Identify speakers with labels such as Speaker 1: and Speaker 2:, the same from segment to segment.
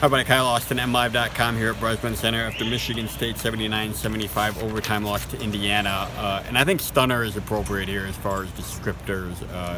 Speaker 1: Hi, everybody. Kyle Austin, MLive.com here at Bresman Center after Michigan State 79-75 overtime loss to Indiana. And I think stunner is appropriate here as far as descriptors.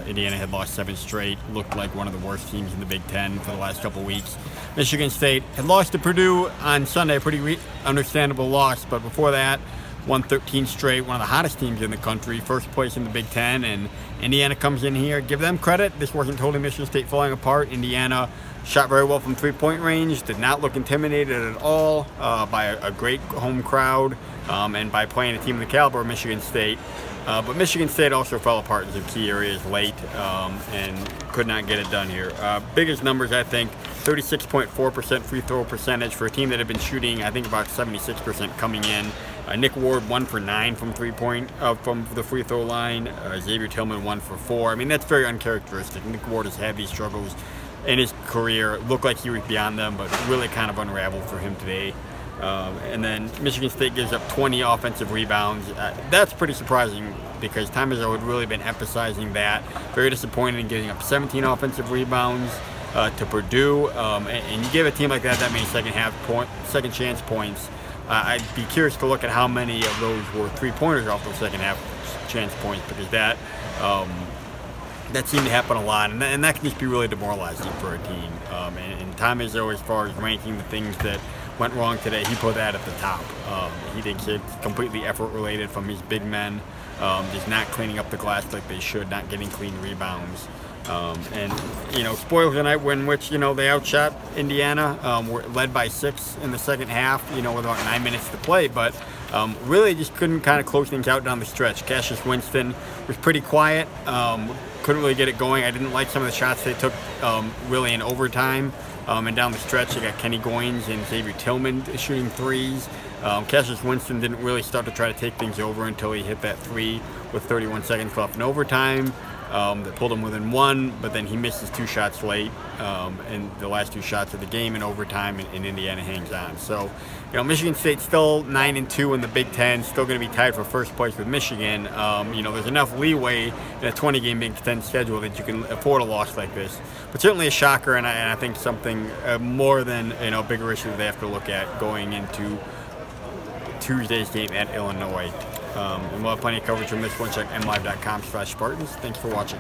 Speaker 1: Indiana had lost 7 straight, looked like one of the worst teams in the Big Ten for the last couple weeks. Michigan State had lost to Purdue on Sunday, a pretty understandable loss, but before that, won 13 straight, one of the hottest teams in the country, first place in the Big Ten, and Indiana comes in here. Give them credit. This wasn't totally Michigan State falling apart. Indiana shot very well from three-point range, did not look intimidated at all by a great home crowd and by playing a team of the caliber of Michigan State. But Michigan State also fell apart in some key areas late and could not get it done here. Biggest numbers, I think, 36.4% free throw percentage for a team that had been shooting, I think, about 76% coming in. Nick Ward 1 for 9 from from the free throw line. Xavier Tillman 1 for 4. I mean, that's very uncharacteristic. Nick Ward has had these struggles in his career. It looked like he was beyond them, but really kind of unraveled for him today. And then Michigan State gives up 20 offensive rebounds. That's pretty surprising because Tom Izzo had really been emphasizing that. Very disappointed in giving up 17 offensive rebounds to Purdue. And you give a team like that many second chance points. I'd be curious to look at how many of those were three-pointers off those second half chance points, because that seemed to happen a lot, and that can just be really demoralizing for a team. And Tom Izzo, as far as ranking the things that went wrong today, he put that at the top. He thinks it's completely effort-related from his big men, just not cleaning up the glass like they should, not getting clean rebounds. And, you know, spoils the night in which, you know, they outshot Indiana, were led by 6 in the second half, you know, with about 9 minutes to play, but really just couldn't kind of close things out down the stretch. Cassius Winston was pretty quiet, couldn't really get it going. I didn't like some of the shots they took really in overtime. And down the stretch, you got Kenny Goins and Xavier Tillman shooting threes. Cassius Winston didn't really start to try to take things over until he hit that 3 with 31 seconds left in overtime. That pulled him within 1, but then he missed his 2 shots late, and the last 2 shots of the game in overtime, and Indiana hangs on. So, you know, Michigan State's still 9-2 in the Big Ten, still going to be tied for first place with Michigan. You know, there's enough leeway in a 20-game Big Ten schedule that you can afford a loss like this. But certainly a shocker, and I think something more than, you know, a bigger issue they have to look at going into Tuesday's game at Illinois. And we'll have plenty of coverage from this one. Check MLive.com/Spartans. Thanks for watching.